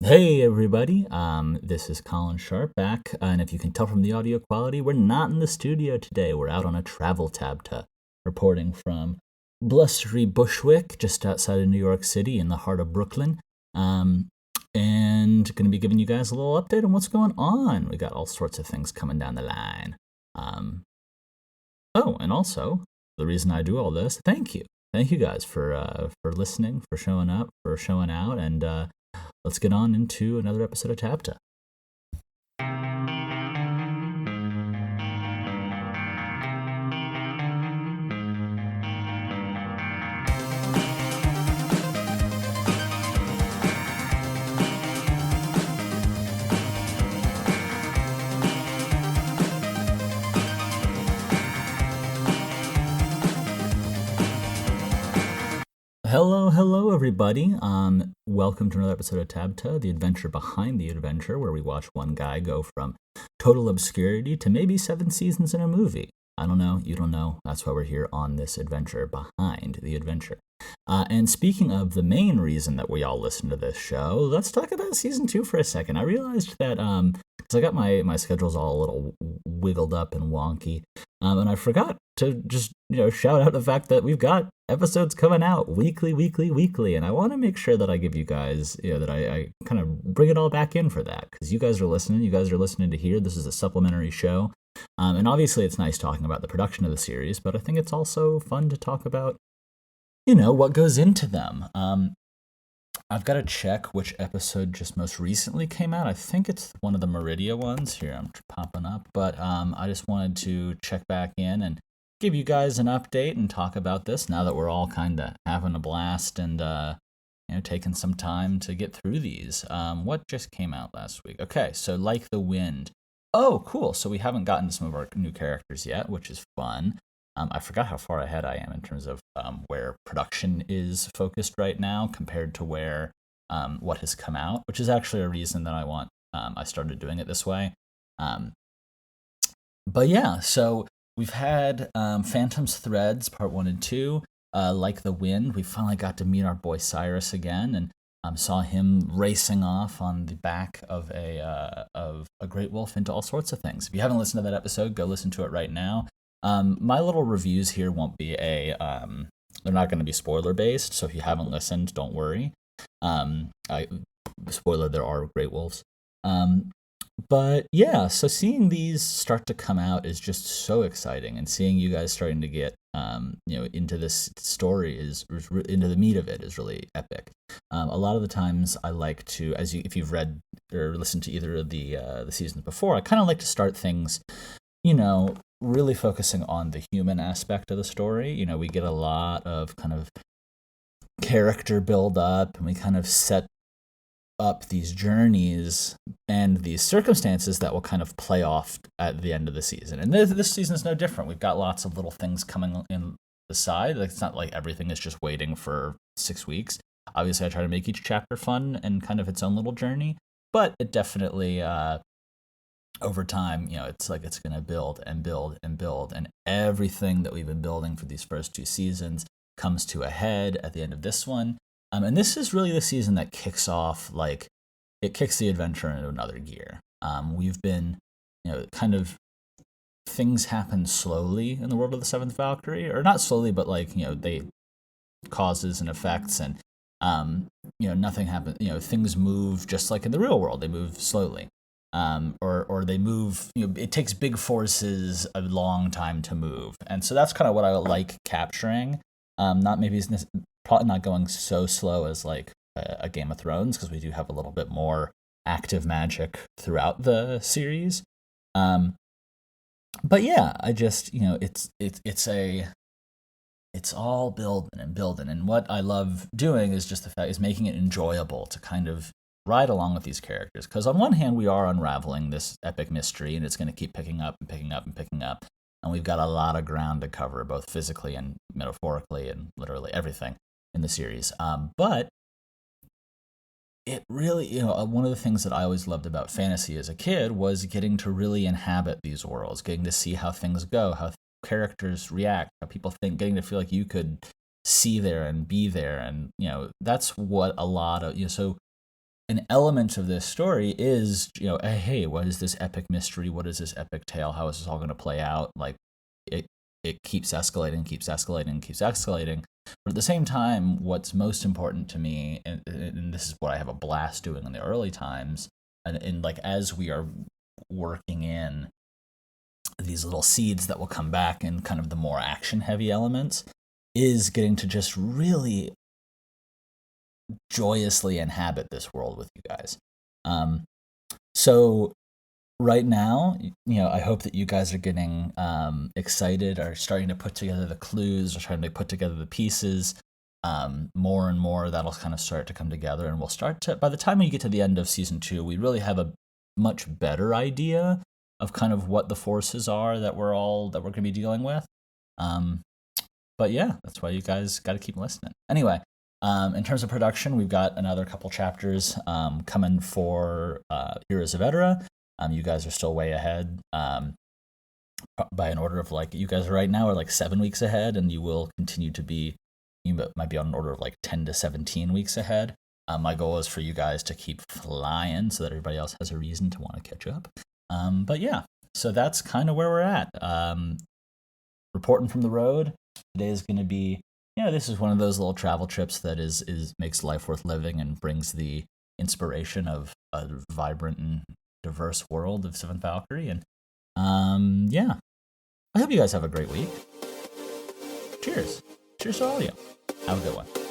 Hey everybody, this is Colin Sharp back, and if you can tell from the audio quality, we're not in the studio today. We're out on a travel TABTA, reporting from blustery Bushwick, just outside of New York City, in the heart of Brooklyn, and going to be giving you guys a little update on what's going on. We got all sorts of things coming down the line. And also, the reason I do all this, thank you guys for listening, for showing up, for showing out, and let's get on into another episode of TABTA. Hello, everybody. Welcome to another episode of TABTA, the adventure behind the adventure, where we watch one guy go from total obscurity to maybe 7 seasons in a movie. I don't know, you don't know. That's why we're here on this adventure behind the adventure. And speaking of the main reason that we all listen to this show, let's talk about season 2 for a second. I realized that because I got my schedules all a little wiggled up and wonky, and I forgot to just shout out the fact that we've got episodes coming out weekly, and I want to make sure that I give you guys, that I kind of bring it all back in for that, because you guys are listening to hear this is a supplementary show, and obviously it's nice talking about the production of the series, but I think it's also fun to talk about what goes into them. I've got to check which episode just most recently came out. I think it's one of the Meridia ones. Here, I'm popping up. But I just wanted to check back in and give you guys an update and talk about this now that we're all kind of having a blast and taking some time to get through these. What just came out last week? Okay, so Like the Wind. Oh, cool. So we haven't gotten to some of our new characters yet, which is fun. I forgot how far ahead I am in terms of where production is focused right now compared to where what has come out, which is actually a reason that I started doing it this way. But yeah, so we've had Phantom's Threads Part 1 and 2, Like the Wind. We finally got to meet our boy Cyrus again, and saw him racing off on the back of a great wolf into all sorts of things. If you haven't listened to that episode, go listen to it right now. My little reviews here won't be they're not going to be spoiler based, so if you haven't listened, don't worry. Spoiler, there are great wolves. But yeah, so seeing these start to come out is just so exciting, and seeing you guys starting to get into this story into the meat of it is really epic. A lot of the times I like to, if you've read or listened to either of the seasons before, I kind of like to start things, really focusing on the human aspect of the story. We get a lot of kind of character build up, and we kind of set up these journeys and these circumstances that will kind of play off at the end of the season. And this season is no different. We've got lots of little things coming in the side. Like, it's not like everything is just waiting for 6 weeks. Obviously, I try to make each chapter fun and kind of its own little journey, but it definitely over time, it's like it's going to build and build and build, and everything that we've been building for these first 2 seasons comes to a head at the end of this one. And this is really the season that kicks off, it kicks the adventure into another gear. We've been, kind of, things happen slowly in the world of the Seventh Valkyrie, or not slowly, but they causes and effects, and nothing happens. Things move just like in the real world. They move slowly. Or they move, it takes big forces a long time to move. And so that's kind of what I like capturing. Probably not going so slow as like a Game of Thrones, because we do have a little bit more active magic throughout the series. But yeah, I just, it's all building and building. And what I love doing is just the fact is making it enjoyable to kind of ride along with these characters, because on one hand we are unraveling this epic mystery, and it's going to keep picking up and picking up and picking up, and we've got a lot of ground to cover, both physically and metaphorically and literally everything in the series. But it really, one of the things that I always loved about fantasy as a kid was getting to really inhabit these worlds, getting to see how things go, how characters react, how people think, getting to feel like you could see there and be there, and that's what a lot of so an element of this story is, hey, what is this epic mystery? What is this epic tale? How is this all going to play out? Like, it keeps escalating, keeps escalating, keeps escalating. But at the same time, what's most important to me, and this is what I have a blast doing in the early times, and like as we are working in these little seeds that will come back in kind of the more action-heavy elements, is getting to just really joyously inhabit this world with you guys. So right now, I hope that you guys are getting excited, are starting to put together the clues, are trying to put together the pieces. More and more that'll kind of start to come together, and we'll start to, by the time we get to the end of season 2, we really have a much better idea of kind of what the forces are that we're going to be dealing with. But yeah, that's why you guys got to keep listening. Anyway, in terms of production, we've got another couple chapters coming for Heroes of Edera. You guys are still way ahead by an order of like, you guys right now are like 7 weeks ahead, and you will continue to be, you might be on an order of like 10 to 17 weeks ahead. My goal is for you guys to keep flying so that everybody else has a reason to want to catch up. But yeah, so that's kind of where we're at. Reporting from the road. Today is going to be, this is one of those little travel trips that is makes life worth living and brings the inspiration of a vibrant and diverse world of Seventh Valkyrie. And I hope you guys have a great week. Cheers to all of you. Have a good one.